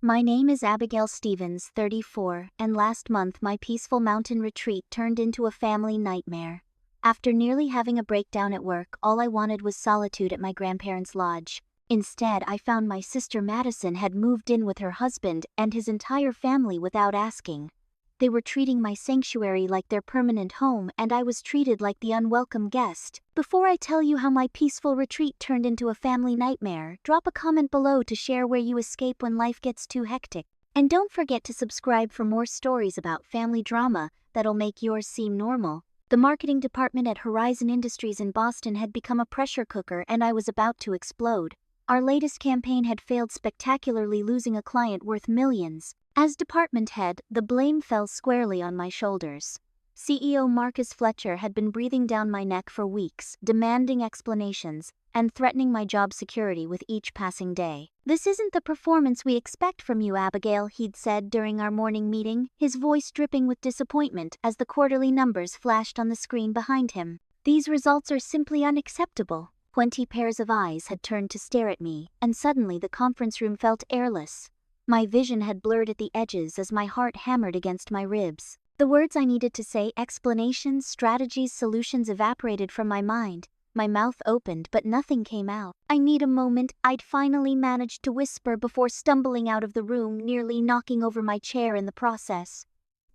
My name is Abigail Stevens, 34, and last month my peaceful mountain retreat turned into a family nightmare. After nearly having a breakdown at work, all I wanted was solitude at my grandparents' lodge. Instead, I found my sister Madison had moved in with her husband and his entire family without asking. They were treating my sanctuary like their permanent home, and I was treated like the unwelcome guest. Before I tell you how my peaceful retreat turned into a family nightmare, drop a comment below to share where you escape when life gets too hectic. And don't forget to subscribe for more stories about family drama that'll make yours seem normal. The marketing department at Horizon Industries in Boston had become a pressure cooker, and I was about to explode. Our latest campaign had failed spectacularly, losing a client worth millions. As department head, the blame fell squarely on my shoulders. CEO Marcus Fletcher had been breathing down my neck for weeks, demanding explanations and threatening my job security with each passing day. "This isn't the performance we expect from you, Abigail," he'd said during our morning meeting, his voice dripping with disappointment as the quarterly numbers flashed on the screen behind him. "These results are simply unacceptable." 20 pairs of eyes had turned to stare at me, and suddenly the conference room felt airless. My vision had blurred at the edges as my heart hammered against my ribs. The words I needed to say, explanations, strategies, solutions, evaporated from my mind. My mouth opened, but nothing came out. "I need a moment," I'd finally managed to whisper before stumbling out of the room, nearly knocking over my chair in the process.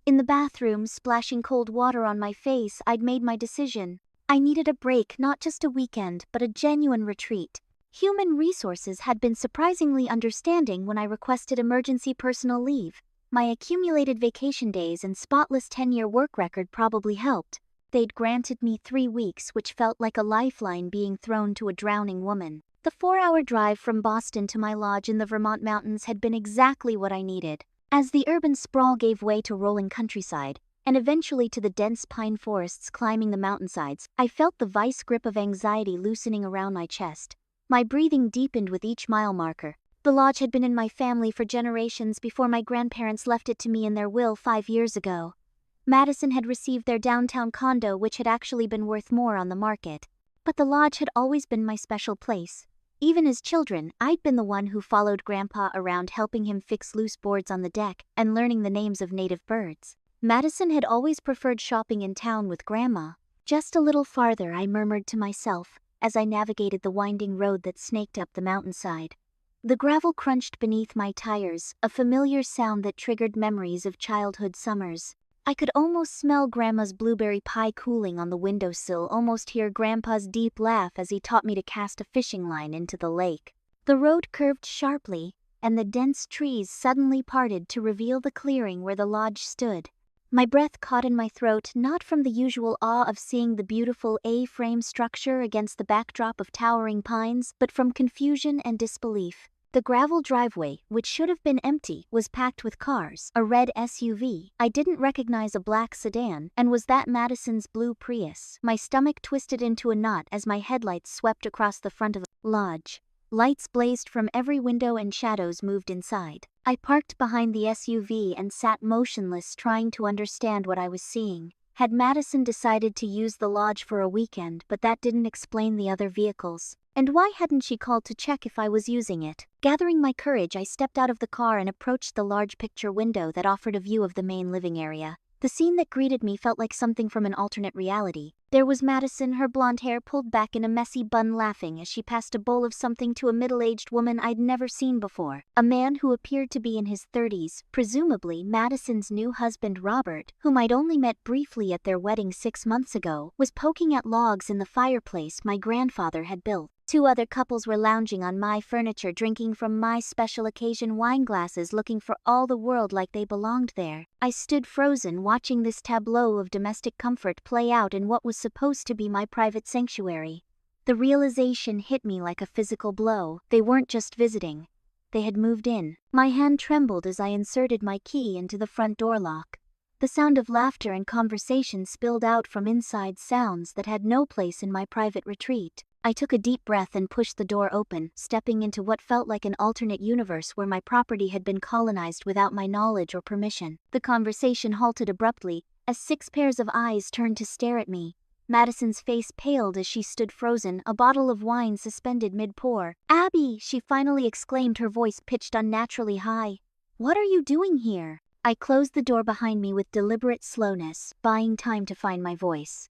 In the bathroom, splashing cold water on my face, I'd made my decision. I needed a break, not just a weekend, but a genuine retreat. Human Resources had been surprisingly understanding when I requested emergency personal leave. My accumulated vacation days and spotless 10-year work record probably helped. They'd granted me 3 weeks, which felt like a lifeline being thrown to a drowning woman. The 4-hour drive from Boston to my lodge in the Vermont mountains had been exactly what I needed. As the urban sprawl gave way to rolling countryside, and eventually to the dense pine forests climbing the mountainsides, I felt the vice grip of anxiety loosening around my chest. My breathing deepened with each mile marker. The lodge had been in my family for generations before my grandparents left it to me in their will 5 years ago. Madison had received their downtown condo, which had actually been worth more on the market. But the lodge had always been my special place. Even as children, I'd been the one who followed Grandpa around, helping him fix loose boards on the deck and learning the names of native birds. Madison had always preferred shopping in town with Grandma. "Just a little farther," I murmured to myself, as I navigated the winding road that snaked up the mountainside. The gravel crunched beneath my tires, a familiar sound that triggered memories of childhood summers. I could almost smell Grandma's blueberry pie cooling on the windowsill, almost hear Grandpa's deep laugh as he taught me to cast a fishing line into the lake. The road curved sharply, and the dense trees suddenly parted to reveal the clearing where the lodge stood. My breath caught in my throat, not from the usual awe of seeing the beautiful A-frame structure against the backdrop of towering pines, but from confusion and disbelief. The gravel driveway, which should have been empty, was packed with cars. A red SUV. I didn't recognize a black sedan, and was that Madison's blue Prius? My stomach twisted into a knot as my headlights swept across the front of the lodge. Lights blazed from every window and shadows moved inside. I parked behind the SUV and sat motionless, trying to understand what I was seeing. Had Madison decided to use the lodge for a weekend, but that didn't explain the other vehicles? And why hadn't she called to check if I was using it? Gathering my courage, I stepped out of the car and approached the large picture window that offered a view of the main living area. The scene that greeted me felt like something from an alternate reality. There was Madison, her blonde hair pulled back in a messy bun, laughing as she passed a bowl of something to a middle-aged woman I'd never seen before. A man who appeared to be in his 30s, presumably Madison's new husband Robert, whom I'd only met briefly at their wedding 6 months ago, was poking at logs in the fireplace my grandfather had built. 2 other couples were lounging on my furniture, drinking from my special occasion wine glasses, looking for all the world like they belonged there. I stood frozen, watching this tableau of domestic comfort play out in what was supposed to be my private sanctuary. The realization hit me like a physical blow. They weren't just visiting. They had moved in. My hand trembled as I inserted my key into the front door lock. The sound of laughter and conversation spilled out from inside, sounds that had no place in my private retreat. I took a deep breath and pushed the door open, stepping into what felt like an alternate universe where my property had been colonized without my knowledge or permission. The conversation halted abruptly, as 6 pairs of eyes turned to stare at me. Madison's face paled as she stood frozen, a bottle of wine suspended mid-pour. "Abby!" she finally exclaimed, her voice pitched unnaturally high. What are you doing here? I closed the door behind me with deliberate slowness, buying time to find my voice.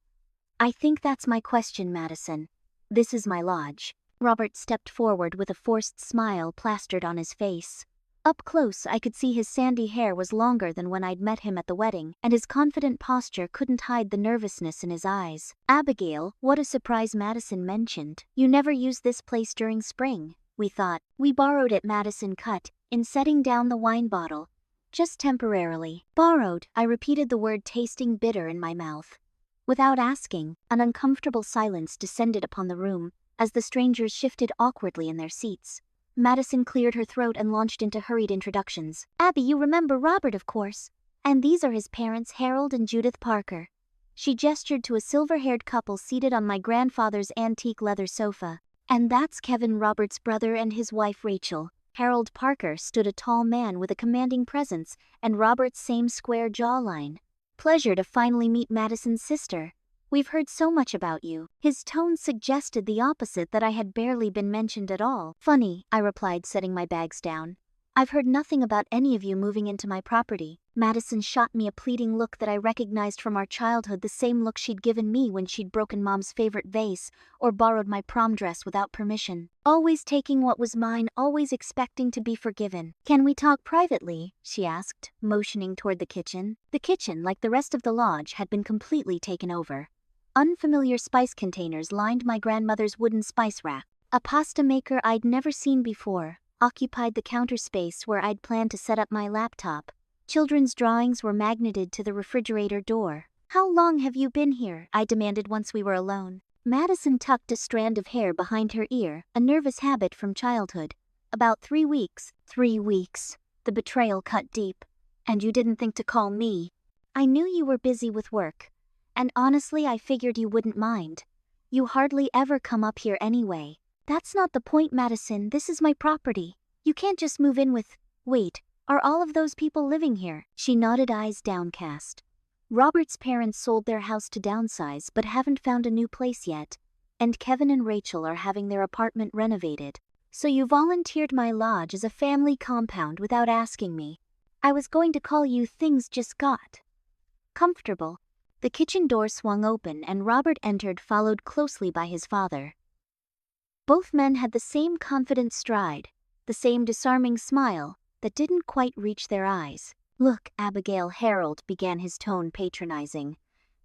I think that's my question, Madison. This is my lodge. Robert stepped forward with a forced smile plastered on his face. Up close, I could see his sandy hair was longer than when I'd met him at the wedding, and his confident posture couldn't hide the nervousness in his eyes. Abigail, what a surprise, Madison mentioned. You never used this place during spring, we thought. We borrowed it, Madison cut in, setting down the wine bottle. Just temporarily. Borrowed, I repeated the word, tasting bitter in my mouth. Without asking, an uncomfortable silence descended upon the room as the strangers shifted awkwardly in their seats. Madison cleared her throat and launched into hurried introductions. Abby, you remember Robert, of course. And these are his parents, Harold and Judith Parker. She gestured to a silver-haired couple seated on my grandfather's antique leather sofa. And that's Kevin, Robert's brother, and his wife Rachel. Harold Parker stood a tall man with a commanding presence and Robert's same square jawline. Pleasure to finally meet Madison's sister. We've heard so much about you. His tone suggested the opposite, that I had barely been mentioned at all. Funny, I replied, setting my bags down. I've heard nothing about any of you moving into my property. Madison shot me a pleading look that I recognized from our childhood, the same look she'd given me when she'd broken Mom's favorite vase or borrowed my prom dress without permission. Always taking what was mine, always expecting to be forgiven. Can we talk privately? She asked, motioning toward the kitchen. The kitchen, like the rest of the lodge, had been completely taken over. Unfamiliar spice containers lined my grandmother's wooden spice rack. A pasta maker I'd never seen before occupied the counter space where I'd planned to set up my laptop. Children's drawings were magneted to the refrigerator door. How long have you been here? I demanded once we were alone. Madison tucked a strand of hair behind her ear, a nervous habit from childhood. About 3 weeks. 3 weeks. The betrayal cut deep. And you didn't think to call me? I knew you were busy with work. And honestly, I figured you wouldn't mind. You hardly ever come up here anyway. That's not the point, Madison. This is my property. You can't just move in with... Wait, are all of those people living here? She nodded, eyes downcast. Robert's parents sold their house to downsize but haven't found a new place yet. And Kevin and Rachel are having their apartment renovated. So you volunteered my lodge as a family compound without asking me. I was going to call you things just got comfortable. The kitchen door swung open and Robert entered, followed closely by his father. Both men had the same confident stride, the same disarming smile that didn't quite reach their eyes. Look, Abigail, Harold began, his tone patronizing.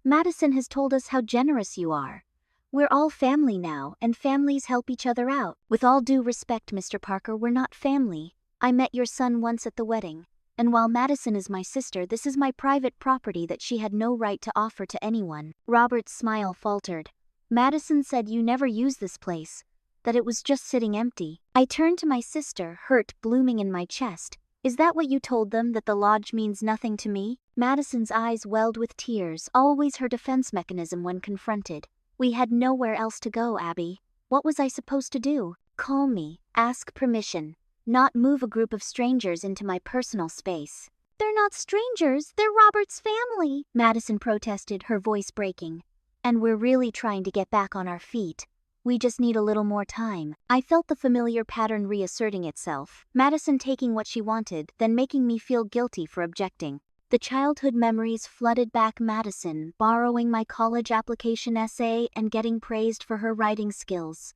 Madison has told us how generous you are. We're all family now, and families help each other out. With all due respect, Mr. Parker, we're not family. I met your son once at the wedding. And while Madison is my sister, this is my private property that she had no right to offer to anyone. Robert's smile faltered. Madison said you never used this place, that it was just sitting empty. I turned to my sister, hurt blooming in my chest. Is that what you told them, that the lodge means nothing to me? Madison's eyes welled with tears, always her defense mechanism when confronted. We had nowhere else to go, Abby. What was I supposed to do? Call me, ask permission. Not move a group of strangers into my personal space. They're not strangers, they're Robert's family, Madison protested, her voice breaking. And we're really trying to get back on our feet. We just need a little more time. I felt the familiar pattern reasserting itself, Madison taking what she wanted, then making me feel guilty for objecting. The childhood memories flooded back, Madison borrowing my college application essay and getting praised for her writing skills.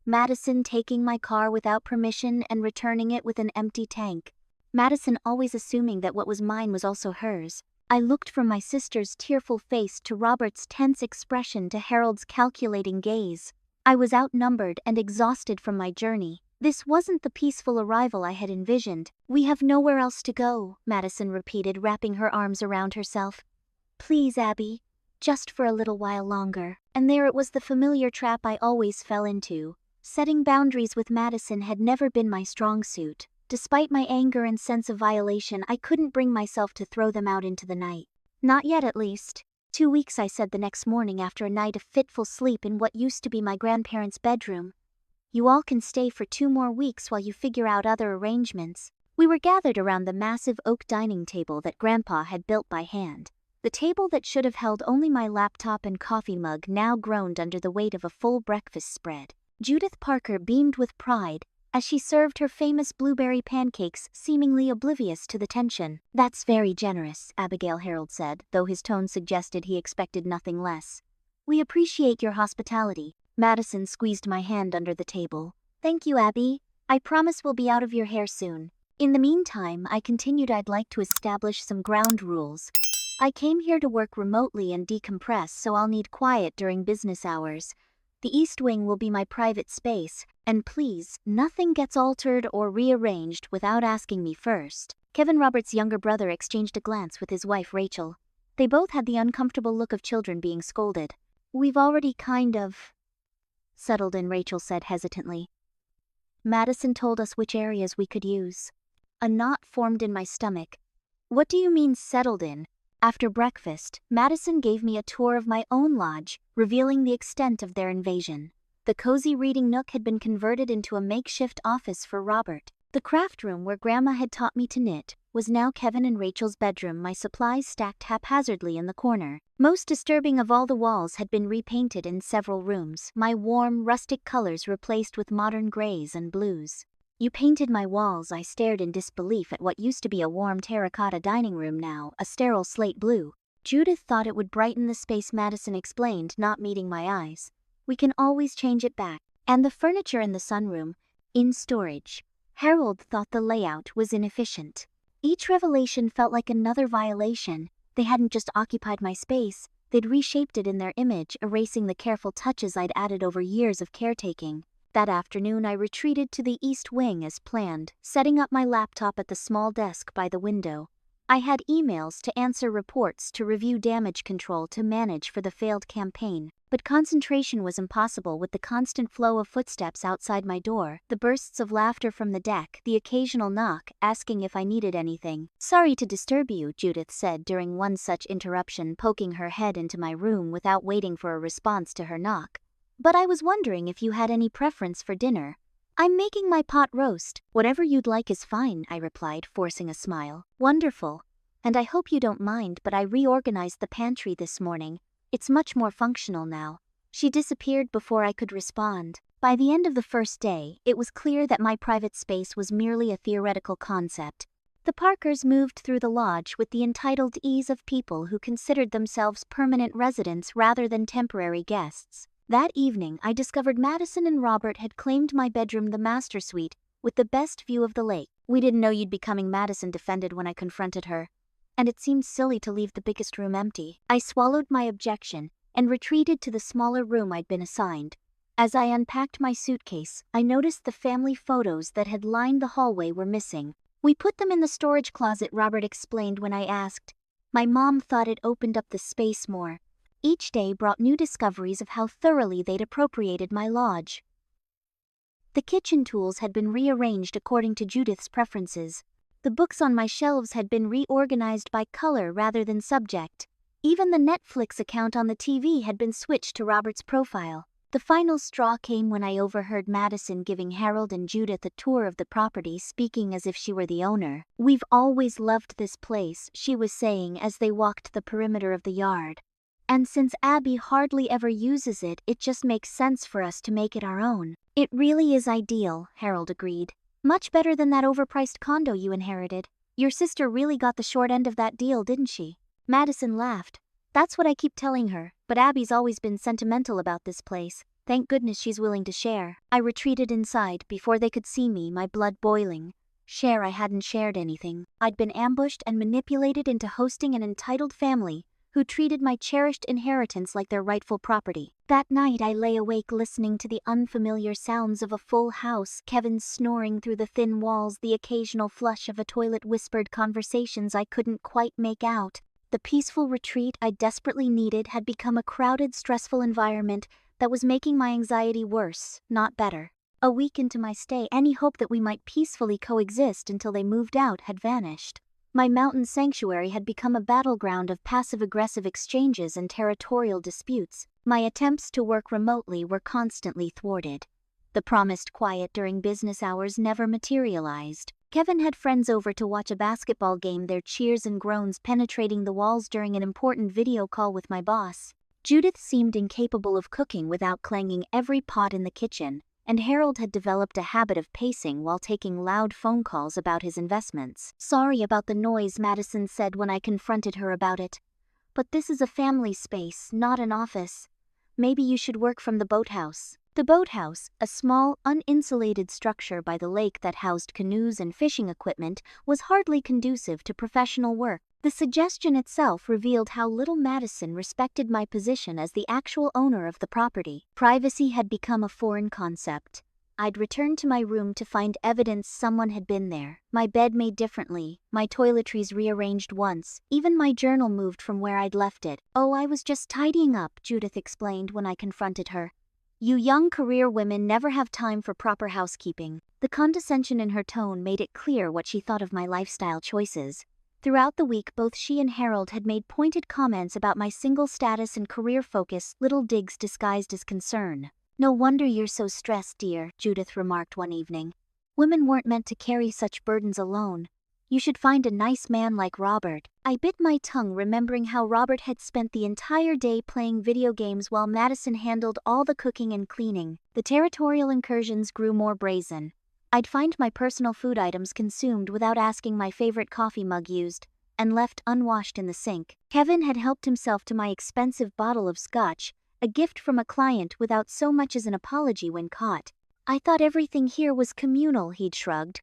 Madison taking my car without permission and returning it with an empty tank. Madison always assuming that what was mine was also hers. I looked from my sister's tearful face to Robert's tense expression to Harold's calculating gaze. I was outnumbered and exhausted from my journey. This wasn't the peaceful arrival I had envisioned. We have nowhere else to go, Madison repeated, wrapping her arms around herself. Please, Abby, just for a little while longer. And there it was, the familiar trap I always fell into. Setting boundaries with Madison had never been my strong suit. Despite my anger and sense of violation, I couldn't bring myself to throw them out into the night. Not yet, at least. 2 weeks, I said the next morning after a night of fitful sleep in what used to be my grandparents' bedroom. You all can stay for 2 more weeks while you figure out other arrangements. We were gathered around the massive oak dining table that Grandpa had built by hand. The table that should have held only my laptop and coffee mug now groaned under the weight of a full breakfast spread. Judith Parker beamed with pride, as she served her famous blueberry pancakes, seemingly oblivious to the tension. "That's very generous," Abigail Harold said, though his tone suggested he expected nothing less. "We appreciate your hospitality." Madison squeezed my hand under the table. "Thank you, Abby. I promise we'll be out of your hair soon." In the meantime, I continued. "I'd like to establish some ground rules. I came here to work remotely and decompress, so I'll need quiet during business hours. The East Wing will be my private space, and please, nothing gets altered or rearranged without asking me first." Kevin Roberts' younger brother exchanged a glance with his wife Rachel. They both had the uncomfortable look of children being scolded. "We've already kind of settled in," Rachel said hesitantly. "Madison told us which areas we could use." A knot formed in my stomach. "What do you mean settled in?" After breakfast, Madison gave me a tour of my own lodge, revealing the extent of their invasion. The cozy reading nook had been converted into a makeshift office for Robert. The craft room where Grandma had taught me to knit was now Kevin and Rachel's bedroom, my supplies stacked haphazardly in the corner. Most disturbing of all, the walls had been repainted in several rooms, my warm, rustic colors replaced with modern grays and blues. "You painted my walls." I stared in disbelief at what used to be a warm terracotta dining room, now a sterile slate blue. "Judith thought it would brighten the space," Madison explained, not meeting my eyes. "We can always change it back." "And the furniture in the sunroom, in storage." Harold thought the layout was inefficient. Each revelation felt like another violation. They hadn't just occupied my space, they'd reshaped it in their image, erasing the careful touches I'd added over years of caretaking. That afternoon I retreated to the East Wing as planned, setting up my laptop at the small desk by the window. I had emails to answer, reports to review, damage control to manage for the failed campaign. But concentration was impossible with the constant flow of footsteps outside my door, the bursts of laughter from the deck, the occasional knock asking if I needed anything. "Sorry to disturb you," Judith said during one such interruption, poking her head into my room without waiting for a response to her knock. "But I was wondering if you had any preference for dinner." "I'm making my pot roast." "Whatever you'd like is fine," I replied, forcing a smile. "Wonderful. And I hope you don't mind, but I reorganized the pantry this morning. It's much more functional now." She disappeared before I could respond. By the end of the first day, it was clear that my private space was merely a theoretical concept. The Parkers moved through the lodge with the entitled ease of people who considered themselves permanent residents rather than temporary guests. That evening, I discovered Madison and Robert had claimed my bedroom, the master suite, with the best view of the lake. "We didn't know you'd be coming," Madison defended when I confronted her. "And it seemed silly to leave the biggest room empty." I swallowed my objection and retreated to the smaller room I'd been assigned. As I unpacked my suitcase, I noticed the family photos that had lined the hallway were missing. "We put them in the storage closet," Robert explained when I asked. "My mom thought it opened up the space more." Each day brought new discoveries of how thoroughly they'd appropriated my lodge. The kitchen tools had been rearranged according to Judith's preferences. The books on my shelves had been reorganized by color rather than subject. Even the Netflix account on the TV had been switched to Robert's profile. The final straw came when I overheard Madison giving Harold and Judith a tour of the property, speaking as if she were the owner. "We've always loved this place," she was saying as they walked the perimeter of the yard. "And since Abby hardly ever uses it, it just makes sense for us to make it our own." "It really is ideal," Harold agreed. "Much better than that overpriced condo you inherited. Your sister really got the short end of that deal, didn't she?" Madison laughed. "That's what I keep telling her, but Abby's always been sentimental about this place. Thank goodness she's willing to share." I retreated inside before they could see me, my blood boiling. I hadn't shared anything. I'd been ambushed and manipulated into hosting an entitled family who treated my cherished inheritance like their rightful property. That night I lay awake listening to the unfamiliar sounds of a full house, Kevin's snoring through the thin walls, the occasional flush of a toilet, whispered conversations I couldn't quite make out. The peaceful retreat I desperately needed had become a crowded, stressful environment that was making my anxiety worse, not better. A week into my stay, any hope that we might peacefully coexist until they moved out had vanished. My mountain sanctuary had become a battleground of passive-aggressive exchanges and territorial disputes. My attempts to work remotely were constantly thwarted. The promised quiet during business hours never materialized. Kevin had friends over to watch a basketball game, their cheers and groans penetrating the walls during an important video call with my boss. Judith seemed incapable of cooking without clanging every pot in the kitchen. and Harold had developed a habit of pacing while taking loud phone calls about his investments. "Sorry about the noise," Madison said when I confronted her about it. "But this is a family space, not an office. Maybe you should work from the boathouse." The boathouse, a small, uninsulated structure by the lake that housed canoes and fishing equipment, was hardly conducive to professional work. The suggestion itself revealed how little Madison respected my position as the actual owner of the property. Privacy had become a foreign concept. I'd returned to my room to find evidence someone had been there. My bed made differently, my toiletries rearranged once, even my journal moved from where I'd left it. "Oh, I was just tidying up," Judith explained when I confronted her. "You young career women never have time for proper housekeeping." The condescension in her tone made it clear what she thought of my lifestyle choices. Throughout the week, both she and Harold had made pointed comments about my single status and career focus, little digs disguised as concern. "No wonder you're so stressed, dear," Judith remarked one evening. "Women weren't meant to carry such burdens alone. You should find a nice man like Robert." I bit my tongue, remembering how Robert had spent the entire day playing video games while Madison handled all the cooking and cleaning. The territorial incursions grew more brazen. I'd find my personal food items consumed without asking, my favorite coffee mug used, and left unwashed in the sink. Kevin had helped himself to my expensive bottle of scotch, a gift from a client, without so much as an apology when caught. "I thought everything here was communal," he'd shrugged.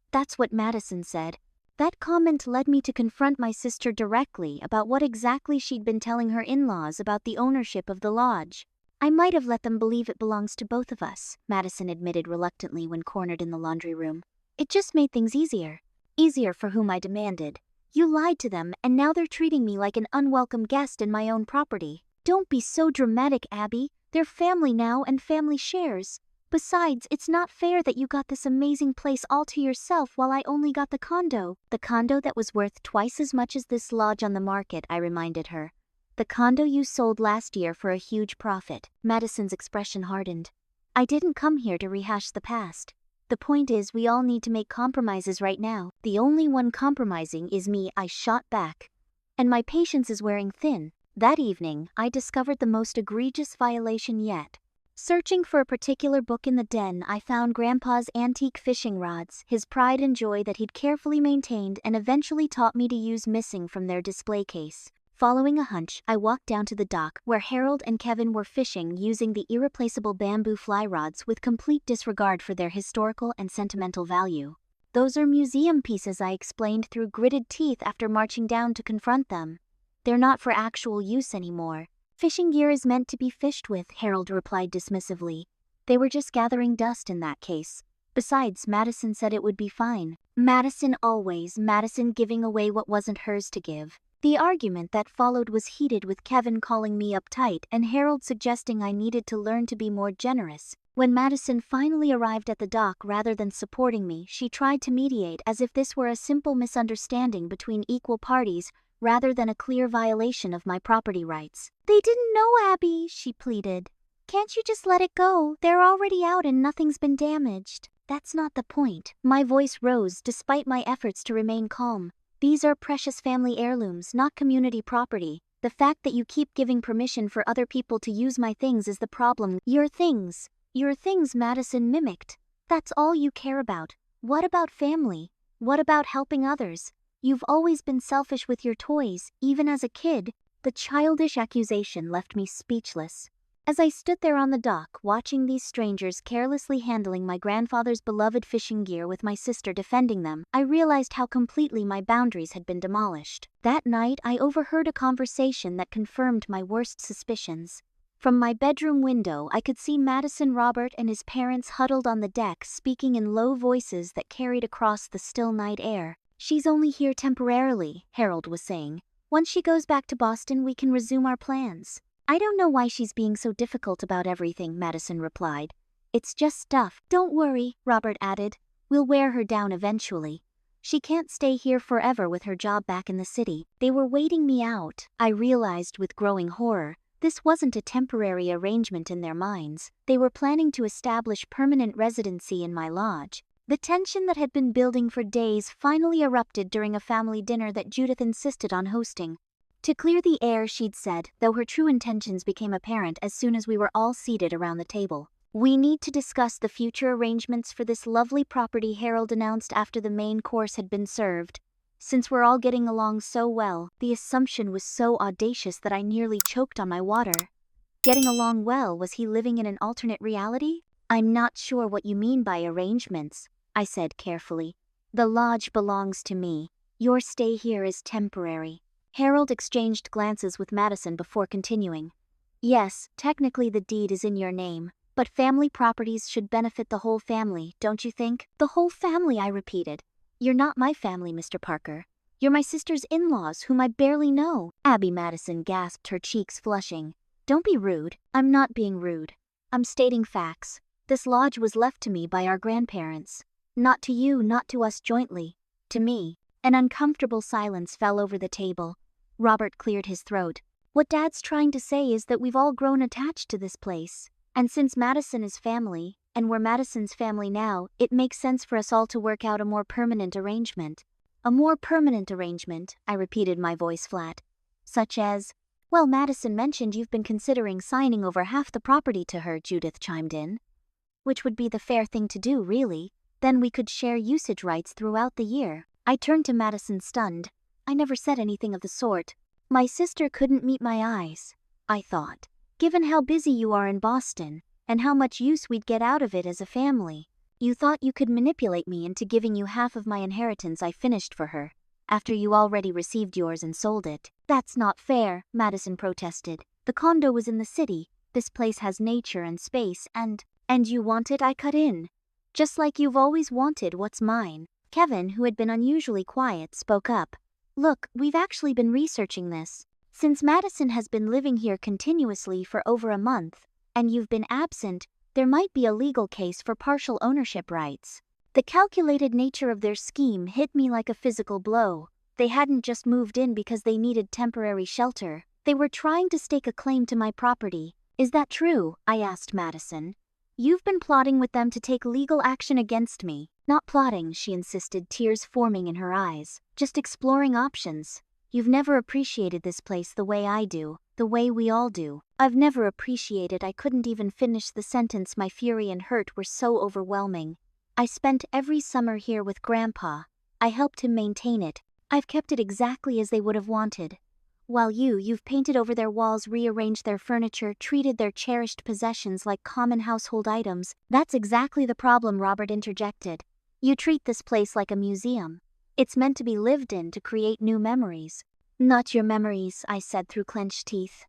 That's what Madison said. That comment led me to confront my sister directly about what exactly she'd been telling her in-laws about the ownership of the lodge. "I might have let them believe it belongs to both of us," Madison admitted reluctantly when cornered in the laundry room. "It just made things easier." "Easier for whom?" I demanded. "You lied to them, and now they're treating me like an unwelcome guest in my own property." "Don't be so dramatic, Abby. They're family now, and family shares. Besides, it's not fair that you got this amazing place all to yourself while I only got the condo." "The condo that was worth twice as much as this lodge on the market," I reminded her. "The condo you sold last year for a huge profit." Madison's expression hardened. "I didn't come here to rehash the past. The point is, we all need to make compromises right now." "The only one compromising is me," I shot back. "And my patience is wearing thin." That evening, I discovered the most egregious violation yet. Searching for a particular book in the den, I found Grandpa's antique fishing rods, his pride and joy that he'd carefully maintained and eventually taught me to use, missing from their display case. Following a hunch, I walked down to the dock, where Harold and Kevin were fishing using the irreplaceable bamboo fly rods with complete disregard for their historical and sentimental value. "Those are museum pieces," I explained through gritted teeth after marching down to confront them. "They're not for actual use anymore. Fishing gear is meant to be fished with," Harold replied dismissively. "They were just gathering dust in that case. Besides, Madison said it would be fine." Madison always, Madison giving away what wasn't hers to give. The argument that followed was heated, with Kevin calling me uptight and Harold suggesting I needed to learn to be more generous. When Madison finally arrived at the dock, rather than supporting me, she tried to mediate, as if this were a simple misunderstanding between equal parties, rather than a clear violation of my property rights. "They didn't know, Abby," she pleaded. "Can't you just let it go? They're already out and nothing's been damaged." "That's not the point." My voice rose despite my efforts to remain calm. "These are precious family heirlooms, not community property. The fact that you keep giving permission for other people to use my things is the problem." Your things," Madison mimicked. "That's all you care about. What about family? What about helping others? You've always been selfish with your toys, even as a kid." The childish accusation left me speechless. As I stood there on the dock, watching these strangers carelessly handling my grandfather's beloved fishing gear with my sister defending them, I realized how completely my boundaries had been demolished. That night, I overheard a conversation that confirmed my worst suspicions. From my bedroom window, I could see Madison, Robert, and his parents huddled on the deck, speaking in low voices that carried across the still night air. "She's only here temporarily," Harold was saying. "Once she goes back to Boston, we can resume our plans." "I don't know why she's being so difficult about everything," Madison replied. "It's just stuff." "Don't worry," Robert added. "We'll wear her down eventually. She can't stay here forever with her job back in the city." They were waiting me out. I realized with growing horror, this wasn't a temporary arrangement in their minds. They were planning to establish permanent residency in my lodge. The tension that had been building for days finally erupted during a family dinner that Judith insisted on hosting. To clear the air, she'd said, though her true intentions became apparent as soon as we were all seated around the table. "We need to discuss the future arrangements for this lovely property," Harold announced after the main course had been served. Since we're all getting along so well, the assumption was so audacious that I nearly choked on my water. Getting along well, was he living in an alternate reality? "I'm not sure what you mean by arrangements," I said carefully. "The lodge belongs to me. Your stay here is temporary." Harold exchanged glances with Madison before continuing. "Yes, technically the deed is in your name, but family properties should benefit the whole family, don't you think?" "The whole family," I repeated. "You're not my family, Mr. Parker. You're my sister's in-laws, whom I barely know." Abby Madison gasped, her cheeks flushing. "Don't be rude." "I'm not being rude. I'm stating facts. This lodge was left to me by our grandparents. Not to you, not to us jointly. To me." An uncomfortable silence fell over the table. Robert cleared his throat. "What Dad's trying to say is that we've all grown attached to this place. And since Madison is family, and we're Madison's family now, it makes sense for us all to work out a more permanent arrangement." "A more permanent arrangement," I repeated, my voice flat. "Such as?" "Well, Madison mentioned you've been considering signing over half the property to her," Judith chimed in. "Which would be the fair thing to do, really. Then we could share usage rights throughout the year." I turned to Madison, stunned. "I never said anything of the sort." "My sister couldn't meet my eyes," I thought. "Given how busy you are in Boston, and how much use we'd get out of it as a family. You thought you could manipulate me into giving you half of my inheritance I finished for her, after you already received yours and sold it." "That's not fair," Madison protested. "The condo was in the city. This place has nature and space, and you want it," I cut in. "Just like you've always wanted what's mine." Kevin, who had been unusually quiet, spoke up. "Look, we've actually been researching this. Since Madison has been living here continuously for over a month, and you've been absent, there might be a legal case for partial ownership rights." The calculated nature of their scheme hit me like a physical blow. They hadn't just moved in because they needed temporary shelter. They were trying to stake a claim to my property. "Is that true?" I asked Madison. "You've been plotting with them to take legal action against me." "Not plotting," she insisted, tears forming in her eyes. "Just exploring options. You've never appreciated this place the way I do, the way we all do." "I've never appreciated," I couldn't even finish the sentence, my fury and hurt were so overwhelming. "I spent every summer here with Grandpa. I helped him maintain it. I've kept it exactly as they would have wanted. While you've painted over their walls, rearranged their furniture, treated their cherished possessions like common household items." "That's exactly the problem," Robert interjected. "You treat this place like a museum. It's meant to be lived in to create new memories." "Not your memories," I said through clenched teeth.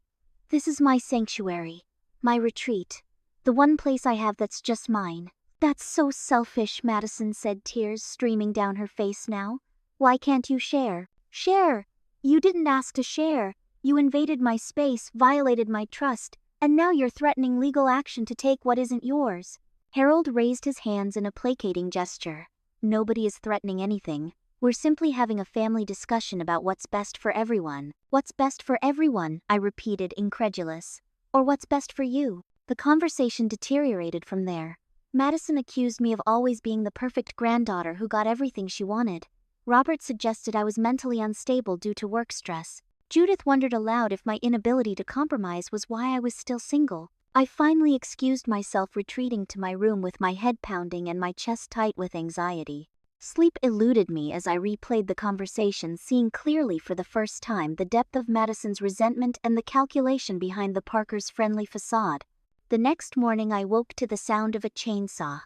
"This is my sanctuary, my retreat, the one place I have that's just mine." "That's so selfish," Madison said, tears streaming down her face now. "Why can't you share?" "Share? You didn't ask to share. You invaded my space, violated my trust, and now you're threatening legal action to take what isn't yours." Harold raised his hands in a placating gesture. "Nobody is threatening anything. We're simply having a family discussion about what's best for everyone." "What's best for everyone?" I repeated, incredulous. "Or what's best for you?" The conversation deteriorated from there. Madison accused me of always being the perfect granddaughter who got everything she wanted. Robert suggested I was mentally unstable due to work stress. Judith wondered aloud if my inability to compromise was why I was still single. I finally excused myself, retreating to my room with my head pounding and my chest tight with anxiety. Sleep eluded me as I replayed the conversation, seeing clearly for the first time the depth of Madison's resentment and the calculation behind the Parkers' friendly facade. The next morning I woke to the sound of a chainsaw.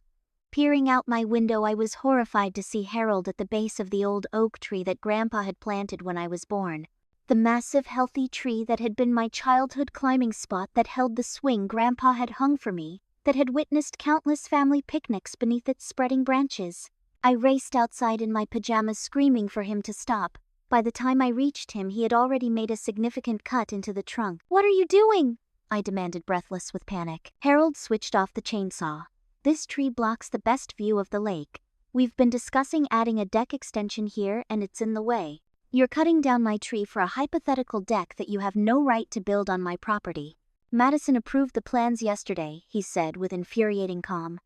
Peering out my window, I was horrified to see Harold at the base of the old oak tree that Grandpa had planted when I was born. The massive, healthy tree that had been my childhood climbing spot, that held the swing Grandpa had hung for me, that had witnessed countless family picnics beneath its spreading branches. I raced outside in my pajamas, screaming for him to stop. By the time I reached him, he had already made a significant cut into the trunk. "What are you doing?" I demanded, breathless with panic. Harold switched off the chainsaw. "This tree blocks the best view of the lake. We've been discussing adding a deck extension here, and it's in the way. You're cutting down my tree for a hypothetical deck that you have no right to build on my property." "Madison approved the plans yesterday," he said with infuriating calm.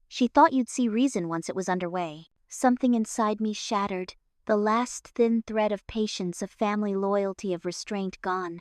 "She thought you'd see reason once it was underway." Something inside me shattered, the last thin thread of patience, of family loyalty, of restraint gone.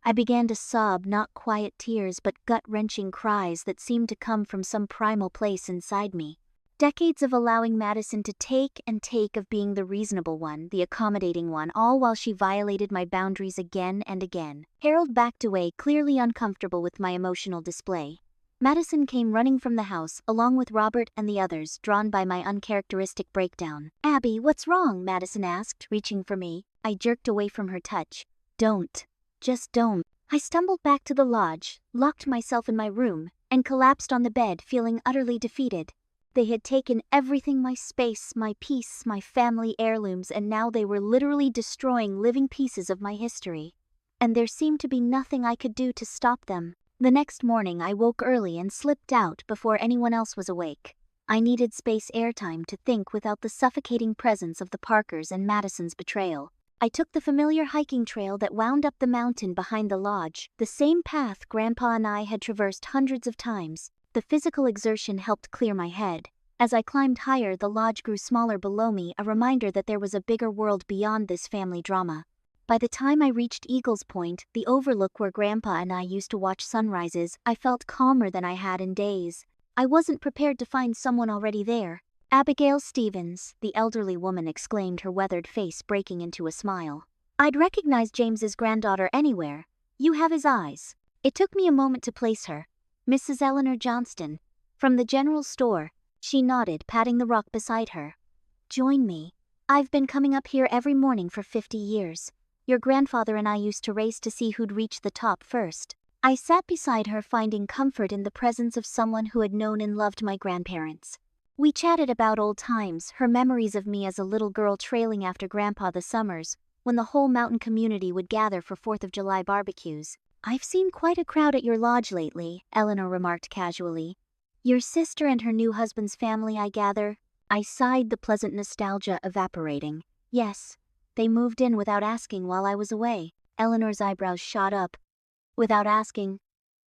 I began to sob, not quiet tears but gut-wrenching cries that seemed to come from some primal place inside me. Decades of allowing Madison to take and take, of being the reasonable one, the accommodating one, all while she violated my boundaries again and again. Harold backed away, clearly uncomfortable with my emotional display. Madison came running from the house, along with Robert and the others, drawn by my uncharacteristic breakdown. "Abby, what's wrong?" Madison asked, reaching for me. I jerked away from her touch. "Don't. Just don't." I stumbled back to the lodge, locked myself in my room, and collapsed on the bed, feeling utterly defeated. They had taken everything: my space, my peace, my family heirlooms, and now they were literally destroying living pieces of my history. And there seemed to be nothing I could do to stop them. The next morning I woke early and slipped out before anyone else was awake. I needed space, airtime, to think without the suffocating presence of the Parkers and Madison's betrayal. I took the familiar hiking trail that wound up the mountain behind the lodge, the same path Grandpa and I had traversed hundreds of times. The physical exertion helped clear my head. As I climbed higher, the lodge grew smaller below me, a reminder that there was a bigger world beyond this family drama. By the time I reached Eagles Point, the overlook where Grandpa and I used to watch sunrises, I felt calmer than I had in days. I wasn't prepared to find someone already there. "Abigail Stevens," the elderly woman exclaimed, her weathered face breaking into a smile. "I'd recognize James's granddaughter anywhere. You have his eyes." It took me a moment to place her. "Mrs. Eleanor Johnston, from the general store." She nodded, patting the rock beside her. "Join me. I've been coming up here every morning for 50 years. Your grandfather and I used to race to see who'd reach the top first." I sat beside her, finding comfort in the presence of someone who had known and loved my grandparents. We chatted about old times, her memories of me as a little girl trailing after Grandpa the summers, when the whole mountain community would gather for 4th of July barbecues. "I've seen quite a crowd at your lodge lately," Eleanor remarked casually. "Your sister and her new husband's family, I gather?" I sighed, the pleasant nostalgia evaporating. "Yes. They moved in without asking while I was away." Eleanor's eyebrows shot up. "Without asking?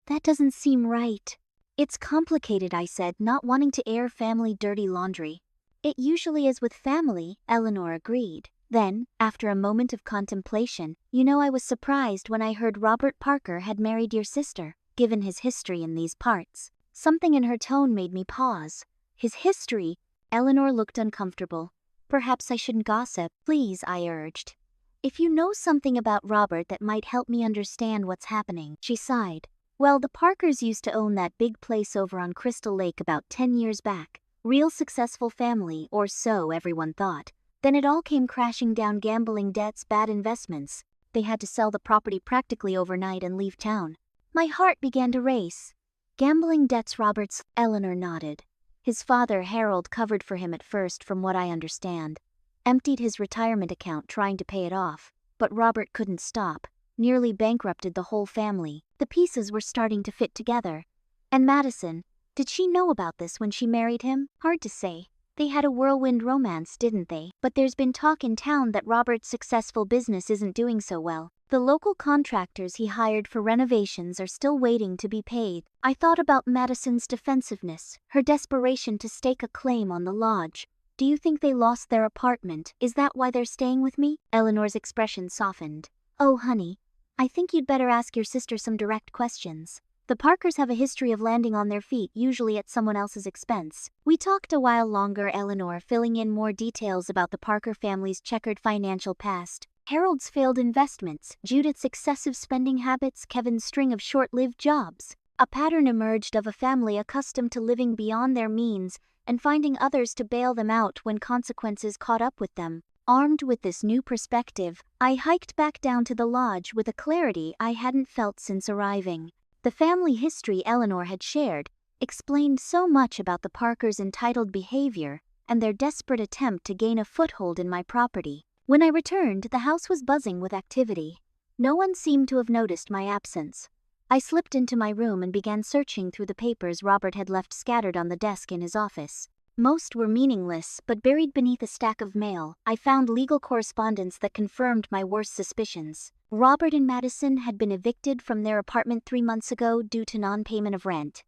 That doesn't seem right." "It's complicated," I said, not wanting to air family dirty laundry. "It usually is with family," Eleanor agreed. Then, after a moment of contemplation, I was surprised when I heard Robert Parker had married your sister, given his history in these parts." Something in her tone made me pause. "His history?" Eleanor looked uncomfortable. "Perhaps I shouldn't gossip." "Please," I urged. "If you know something about Robert that might help me understand what's happening." She sighed. "Well, the Parkers used to own that big place over on Crystal Lake about 10 years back. Real successful family, or so everyone thought. Then it all came crashing down: gambling debts, bad investments. They had to sell the property practically overnight and leave town." My heart began to race. "Gambling debts, Robert's?" Eleanor nodded. "His father, Harold, covered for him at first, from what I understand. Emptied his retirement account trying to pay it off. But Robert couldn't stop. Nearly bankrupted the whole family. The pieces were starting to fit together." "And Madison, did she know about this when she married him?" "Hard to say. They had a whirlwind romance, didn't they? But there's been talk in town that Robert's successful business isn't doing so well. The local contractors he hired for renovations are still waiting to be paid." I thought about Madison's defensiveness, her desperation to stake a claim on the lodge. "Do you think they lost their apartment? Is that why they're staying with me?" Eleanor's expression softened. "Oh, honey, I think you'd better ask your sister some direct questions. The Parkers have a history of landing on their feet, usually at someone else's expense." We talked a while longer, Eleanor filling in more details about the Parker family's checkered financial past. Harold's failed investments, Judith's excessive spending habits, Kevin's string of short-lived jobs. A pattern emerged of a family accustomed to living beyond their means and finding others to bail them out when consequences caught up with them. Armed with this new perspective, I hiked back down to the lodge with a clarity I hadn't felt since arriving. The family history Eleanor had shared explained so much about the Parkers' entitled behavior and their desperate attempt to gain a foothold in my property. When I returned, the house was buzzing with activity. No one seemed to have noticed my absence. I slipped into my room and began searching through the papers Robert had left scattered on the desk in his office. Most were meaningless, but buried beneath a stack of mail, I found legal correspondence that confirmed my worst suspicions. Robert and Madison had been evicted from their apartment 3 months ago due to non-payment of rent.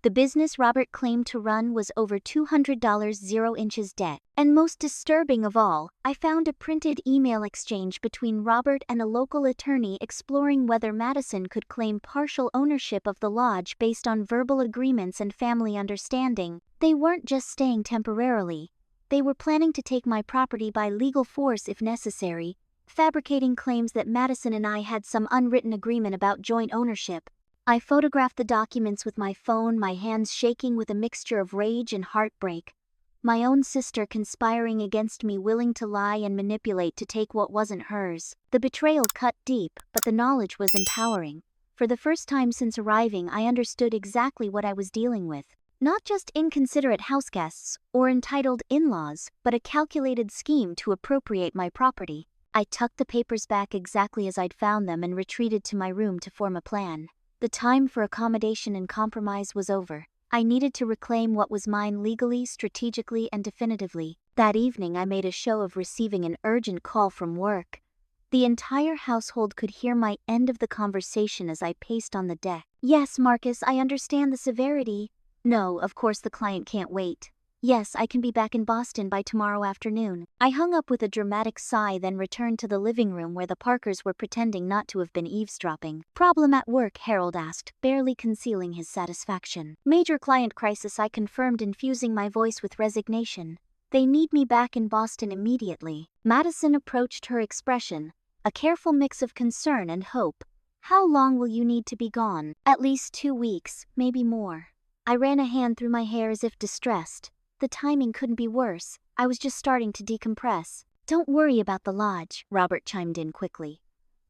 The business Robert claimed to run was over $200 0 inches debt. And most disturbing of all, I found a printed email exchange between Robert and a local attorney exploring whether Madison could claim partial ownership of the lodge based on verbal agreements and family understanding. They weren't just staying temporarily. They were planning to take my property by legal force if necessary, fabricating claims that Madison and I had some unwritten agreement about joint ownership. I photographed the documents with my phone, my hands shaking with a mixture of rage and heartbreak. My own sister conspiring against me, willing to lie and manipulate to take what wasn't hers. The betrayal cut deep, but the knowledge was empowering. For the first time since arriving, I understood exactly what I was dealing with. Not just inconsiderate houseguests or entitled in-laws, but a calculated scheme to appropriate my property. I tucked the papers back exactly as I'd found them and retreated to my room to form a plan. The time for accommodation and compromise was over. I needed to reclaim what was mine legally, strategically, and definitively. That evening I made a show of receiving an urgent call from work. The entire household could hear my end of the conversation as I paced on the deck. "Yes, Marcus, I understand the severity." "No, of course the client can't wait." "Yes, I can be back in Boston by tomorrow afternoon." I hung up with a dramatic sigh, then returned to the living room where the Parkers were pretending not to have been eavesdropping. "Problem at work?" Harold asked, barely concealing his satisfaction. "Major client crisis," I confirmed, infusing my voice with resignation. "They need me back in Boston immediately." Madison approached her expression, a careful mix of concern and hope. "How long will you need to be gone?" "At least 2 weeks, maybe more." I ran a hand through my hair as if distressed. The timing couldn't be worse. I was just starting to decompress. "Don't worry about the lodge," Robert chimed in quickly.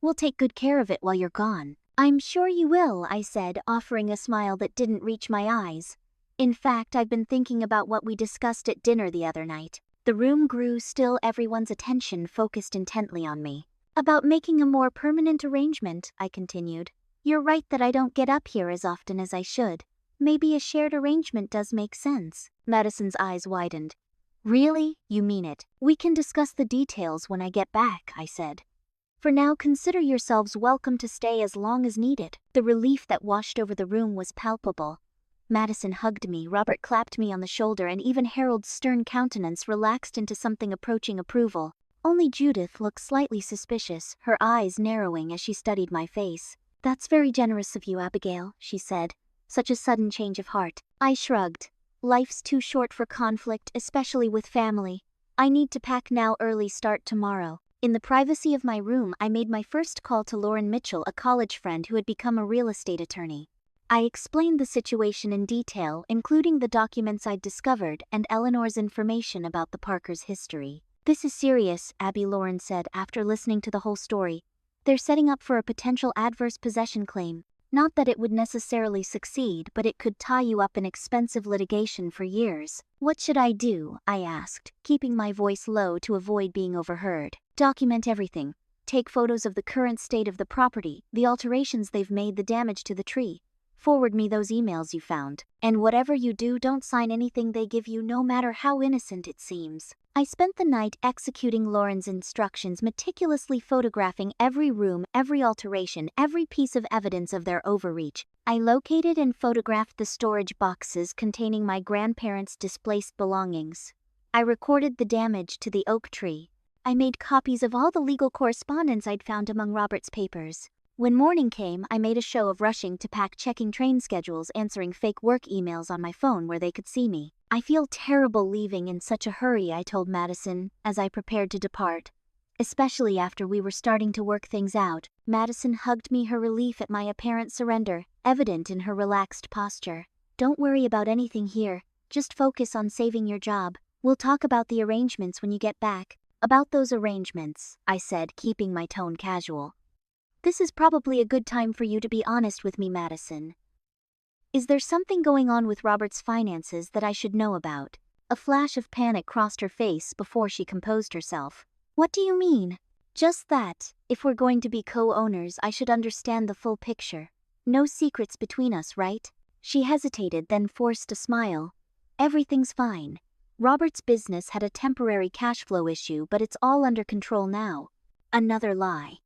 "We'll take good care of it while you're gone." "I'm sure you will," I said, offering a smile that didn't reach my eyes. "In fact, I've been thinking about what we discussed at dinner the other night." The room grew still, everyone's attention focused intently on me. "About making a more permanent arrangement," I continued. "You're right that I don't get up here as often as I should. Maybe a shared arrangement does make sense." Madison's eyes widened. "Really? You mean it?" "We can discuss the details when I get back," I said. "For now, consider yourselves welcome to stay as long as needed." The relief that washed over the room was palpable. Madison hugged me, Robert clapped me on the shoulder, and even Harold's stern countenance relaxed into something approaching approval. Only Judith looked slightly suspicious, her eyes narrowing as she studied my face. "That's very generous of you, Abigail," she said. "Such a sudden change of heart." I shrugged. "Life's too short for conflict, especially with family. I need to pack now, early start tomorrow." In the privacy of my room, I made my first call to Lauren Mitchell, a college friend who had become a real estate attorney. I explained the situation in detail, including the documents I'd discovered and Eleanor's information about the Parkers' history. "This is serious," Abby Lauren said after listening to the whole story. "They're setting up for a potential adverse possession claim. Not that it would necessarily succeed, but it could tie you up in expensive litigation for years." "What should I do?" I asked, keeping my voice low to avoid being overheard. "Document everything. Take photos of the current state of the property, the alterations they've made, the damage to the tree. Forward me those emails you found. And whatever you do, don't sign anything they give you, no matter how innocent it seems." I spent the night executing Lauren's instructions, meticulously photographing every room, every alteration, every piece of evidence of their overreach. I located and photographed the storage boxes containing my grandparents' displaced belongings. I recorded the damage to the oak tree. I made copies of all the legal correspondence I'd found among Robert's papers. When morning came, I made a show of rushing to pack, checking train schedules, answering fake work emails on my phone where they could see me. "I feel terrible leaving in such a hurry," I told Madison as I prepared to depart. "Especially after we were starting to work things out." Madison hugged me, her relief at my apparent surrender evident in her relaxed posture. "Don't worry about anything here. Just focus on saving your job. We'll talk about the arrangements when you get back." "About those arrangements," I said, keeping my tone casual. "This is probably a good time for you to be honest with me, Madison. Is there something going on with Robert's finances that I should know about?" A flash of panic crossed her face before she composed herself. "What do you mean?" "Just that, if we're going to be co-owners, I should understand the full picture. No secrets between us, right?" She hesitated, then forced a smile. "Everything's fine. Robert's business had a temporary cash flow issue, but it's all under control now." Another lie.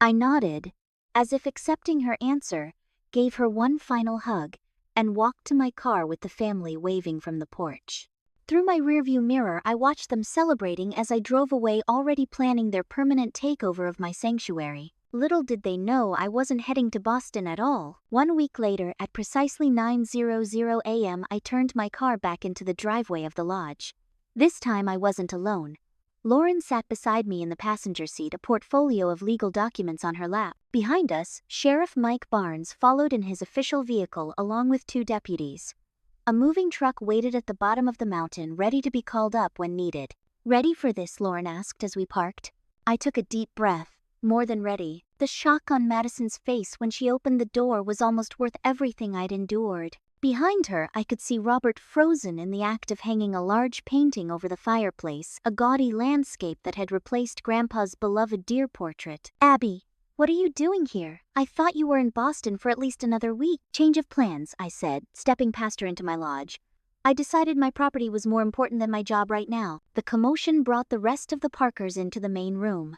I nodded, as if accepting her answer, gave her one final hug, and walked to my car with the family waving from the porch. Through my rearview mirror, I watched them celebrating as I drove away, already planning their permanent takeover of my sanctuary. Little did they know I wasn't heading to Boston at all. 1 week later, at precisely 9:00 a.m., I turned my car back into the driveway of the lodge. This time I wasn't alone. Lauren sat beside me in the passenger seat, a portfolio of legal documents on her lap. Behind us, Sheriff Mike Barnes followed in his official vehicle along with 2 deputies. A moving truck waited at the bottom of the mountain, ready to be called up when needed. "Ready for this?" Lauren asked as we parked. I took a deep breath. More than ready. The shock on Madison's face when she opened the door was almost worth everything I'd endured. Behind her, I could see Robert frozen in the act of hanging a large painting over the fireplace, a gaudy landscape that had replaced Grandpa's beloved deer portrait. "Abby, what are you doing here? I thought you were in Boston for at least another week." "Change of plans," I said, stepping past her into my lodge. "I decided my property was more important than my job right now." The commotion brought the rest of the Parkers into the main room.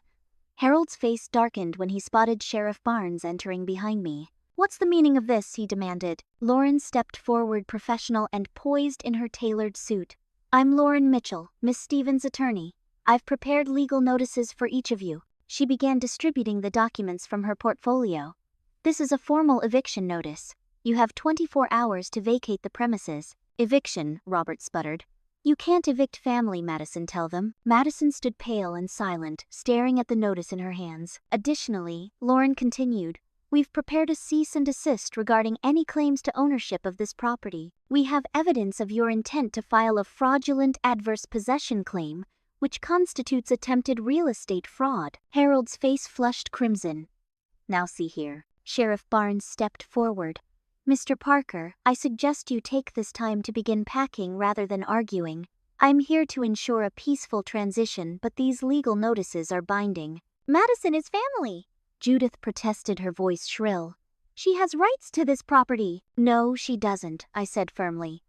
Harold's face darkened when he spotted Sheriff Barnes entering behind me. "What's the meaning of this?" he demanded. Lauren stepped forward, professional and poised in her tailored suit. "I'm Lauren Mitchell, Miss Stevens' attorney. I've prepared legal notices for each of you." She began distributing the documents from her portfolio. "This is a formal eviction notice. You have 24 hours to vacate the premises." "Eviction," Robert sputtered. "You can't evict family," Madison told them. Madison stood pale and silent, staring at the notice in her hands. "Additionally," Lauren continued, "we've prepared a cease and desist regarding any claims to ownership of this property. We have evidence of your intent to file a fraudulent adverse possession claim, which constitutes attempted real estate fraud." Harold's face flushed crimson. "Now see here." Sheriff Barnes stepped forward. "Mr. Parker, I suggest you take this time to begin packing rather than arguing. I'm here to ensure a peaceful transition, but these legal notices are binding." "Madison is family," Judith protested, her voice shrill. "She has rights to this property." "No, she doesn't," I said firmly.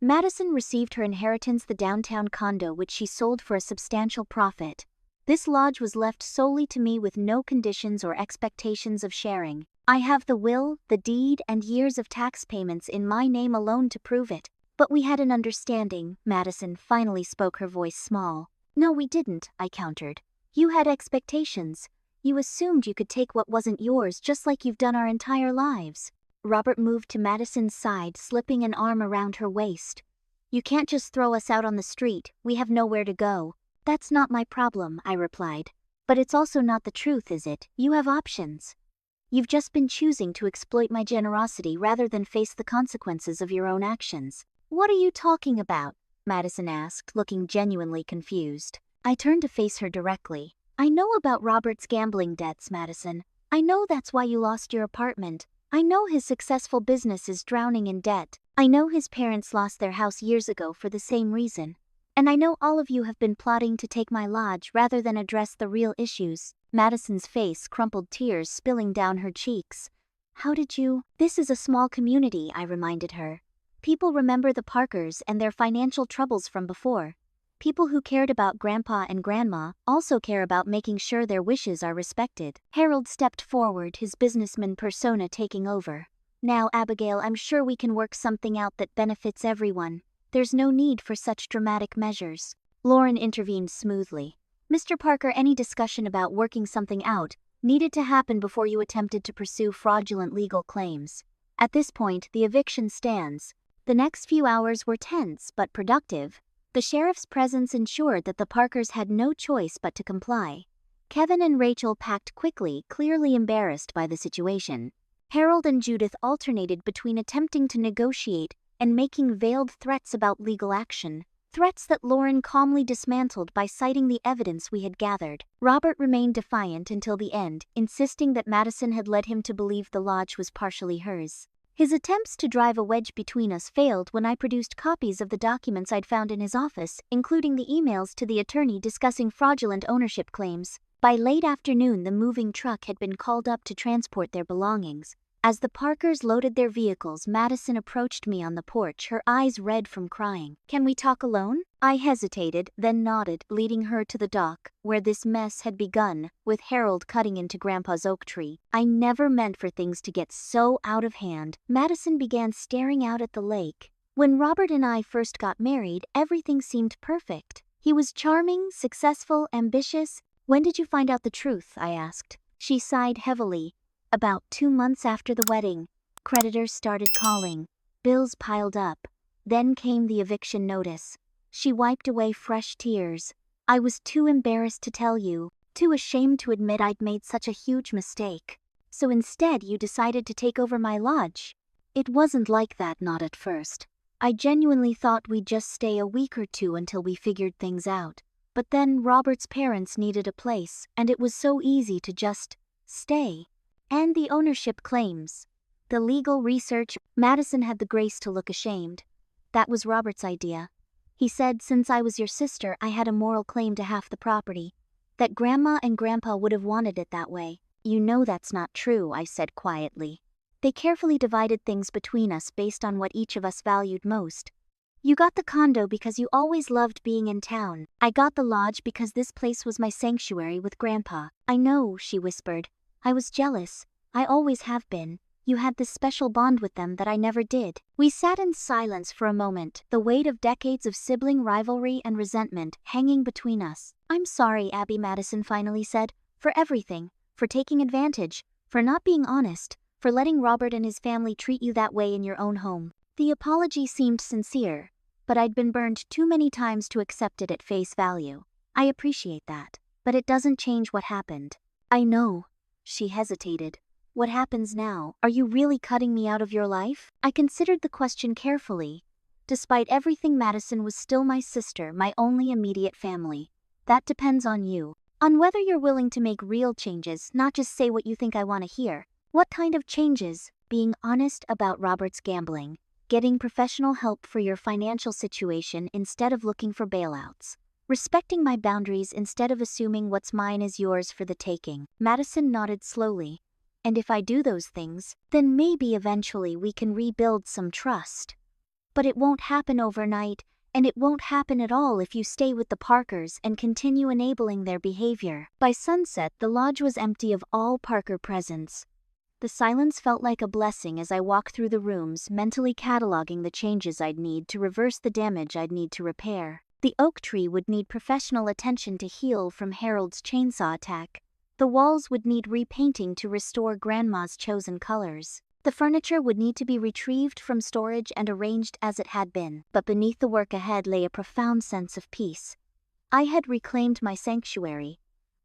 Madison received her inheritance, the downtown condo, which she sold for a substantial profit. This lodge was left solely to me with no conditions or expectations of sharing. I have the will, the deed, and years of tax payments in my name alone to prove it. "But we had an understanding," Madison finally spoke, her voice small. "No, we didn't," I countered. "You had expectations. You assumed you could take what wasn't yours, just like you've done our entire lives." Robert moved to Madison's side, slipping an arm around her waist. "You can't just throw us out on the street. We have nowhere to go." "That's not my problem," I replied. "But it's also not the truth, is it? You have options. You've just been choosing to exploit my generosity rather than face the consequences of your own actions." "What are you talking about?" Madison asked, looking genuinely confused. I turned to face her directly. "I know about Robert's gambling debts, Madison. I know that's why you lost your apartment. I know his successful business is drowning in debt. I know his parents lost their house years ago for the same reason. And I know all of you have been plotting to take my lodge rather than address the real issues." Madison's face crumpled, tears spilling down her cheeks. "How did you?" "This is a small community," I reminded her. "People remember the Parkers and their financial troubles from before. People who cared about Grandpa and Grandma also care about making sure their wishes are respected." Harold stepped forward, his businessman persona taking over. "Now, Abigail, I'm sure we can work something out that benefits everyone. There's no need for such dramatic measures." Lauren intervened smoothly. "Mr. Parker, any discussion about working something out needed to happen before you attempted to pursue fraudulent legal claims. At this point, the eviction stands." The next few hours were tense but productive. The sheriff's presence ensured that the Parkers had no choice but to comply. Kevin and Rachel packed quickly, clearly embarrassed by the situation. Harold and Judith alternated between attempting to negotiate and making veiled threats about legal action. Threats that Lauren calmly dismantled by citing the evidence we had gathered. Robert remained defiant until the end, insisting that Madison had led him to believe the lodge was partially hers. His attempts to drive a wedge between us failed when I produced copies of the documents I'd found in his office, including the emails to the attorney discussing fraudulent ownership claims. By late afternoon, the moving truck had been called up to transport their belongings. As the Parkers loaded their vehicles, Madison approached me on the porch, her eyes red from crying. "Can we talk alone?" I hesitated, then nodded, leading her to the dock, where this mess had begun, with Harold cutting into Grandpa's oak tree. I never meant for things to get so out of hand. Madison began staring out at the lake. "When Robert and I first got married, everything seemed perfect. He was charming, successful, ambitious. When did you find out the truth?" I asked. She sighed heavily. "About 2 months after the wedding. Creditors started calling. Bills piled up. Then came the eviction notice." She wiped away fresh tears. "I was too embarrassed to tell you, too ashamed to admit I'd made such a huge mistake. So instead you decided to take over my lodge." "It wasn't like that, not at first. I genuinely thought we'd just stay a week or 2 until we figured things out. But then Robert's parents needed a place, and it was so easy to just stay. And the ownership claims, the legal research." Madison had the grace to look ashamed. "That was Robert's idea. He said since I was your sister I had a moral claim to half the property. That Grandma and Grandpa would have wanted it that way." "You know that's not true," I said quietly. "They carefully divided things between us based on what each of us valued most. You got the condo because you always loved being in town. I got the lodge because this place was my sanctuary with Grandpa." "I know," she whispered. "I was jealous. I always have been. You had this special bond with them that I never did." We sat in silence for a moment, the weight of decades of sibling rivalry and resentment hanging between us. "I'm sorry," Abby Madison finally said, "for everything, for taking advantage, for not being honest, for letting Robert and his family treat you that way in your own home." The apology seemed sincere, but I'd been burned too many times to accept it at face value. "I appreciate that, but it doesn't change what happened." "I know." She hesitated. "What happens now? Are you really cutting me out of your life?" I considered the question carefully. Despite everything, Madison was still my sister, my only immediate family. "That depends on you. On whether you're willing to make real changes, not just say what you think I want to hear." "What kind of changes?" "Being honest about Robert's gambling. Getting professional help for your financial situation instead of looking for bailouts. Respecting my boundaries instead of assuming what's mine is yours for the taking." Madison nodded slowly. "And if I do those things, then maybe eventually we can rebuild some trust. But it won't happen overnight, and it won't happen at all if you stay with the Parkers and continue enabling their behavior." By sunset, the lodge was empty of all Parker presence. The silence felt like a blessing as I walked through the rooms, mentally cataloging the changes I'd need to reverse the damage I'd need to repair. The oak tree would need professional attention to heal from Harold's chainsaw attack. The walls would need repainting to restore Grandma's chosen colors. The furniture would need to be retrieved from storage and arranged as it had been. But beneath the work ahead lay a profound sense of peace. I had reclaimed my sanctuary.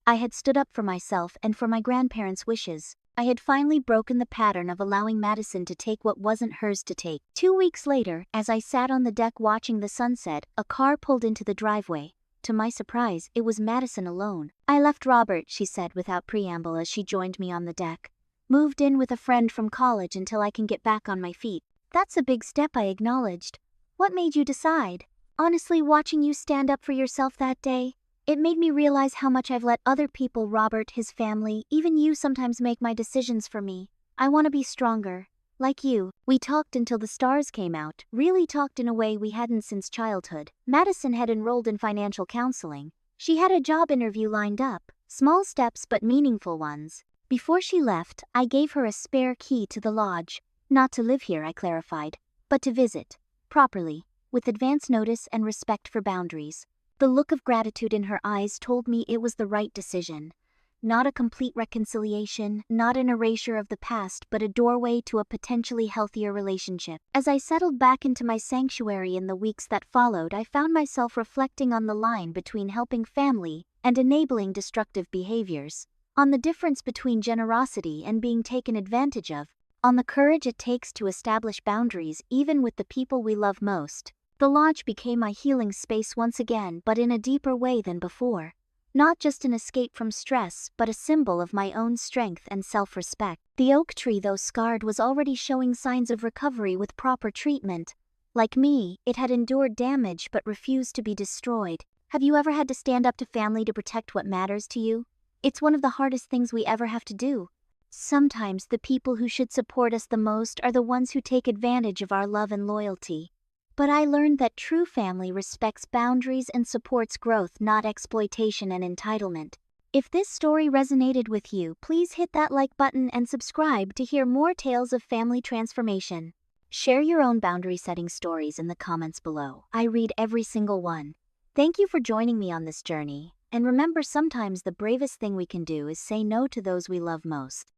I had stood up for myself and for my grandparents' wishes. I had finally broken the pattern of allowing Madison to take what wasn't hers to take. 2 weeks later, as I sat on the deck watching the sunset, a car pulled into the driveway. To my surprise, it was Madison alone. "I left Robert," she said without preamble as she joined me on the deck. "Moved in with a friend from college until I can get back on my feet." "That's a big step," I acknowledged. "What made you decide?" "Honestly, watching you stand up for yourself that day, it made me realize how much I've let other people, Robert, his family, even you sometimes make my decisions for me. I want to be stronger. Like you." We talked until the stars came out, really talked in a way we hadn't since childhood. Madison had enrolled in financial counseling. She had a job interview lined up, small steps but meaningful ones. Before she left, I gave her a spare key to the lodge. Not to live here, I clarified, but to visit, properly, with advance notice and respect for boundaries. The look of gratitude in her eyes told me it was the right decision. Not a complete reconciliation, not an erasure of the past, but a doorway to a potentially healthier relationship. As I settled back into my sanctuary in the weeks that followed, I found myself reflecting on the line between helping family and enabling destructive behaviors, on the difference between generosity and being taken advantage of, on the courage it takes to establish boundaries even with the people we love most. The lodge became my healing space once again, but in a deeper way than before. Not just an escape from stress, but a symbol of my own strength and self-respect. The oak tree, though scarred, was already showing signs of recovery with proper treatment. Like me, it had endured damage but refused to be destroyed. Have you ever had to stand up to family to protect what matters to you? It's one of the hardest things we ever have to do. Sometimes the people who should support us the most are the ones who take advantage of our love and loyalty. But I learned that true family respects boundaries and supports growth, not exploitation and entitlement. If this story resonated with you, please hit that like button and subscribe to hear more tales of family transformation. Share your own boundary setting stories in the comments below. I read every single one. Thank you for joining me on this journey. And remember, sometimes the bravest thing we can do is say no to those we love most.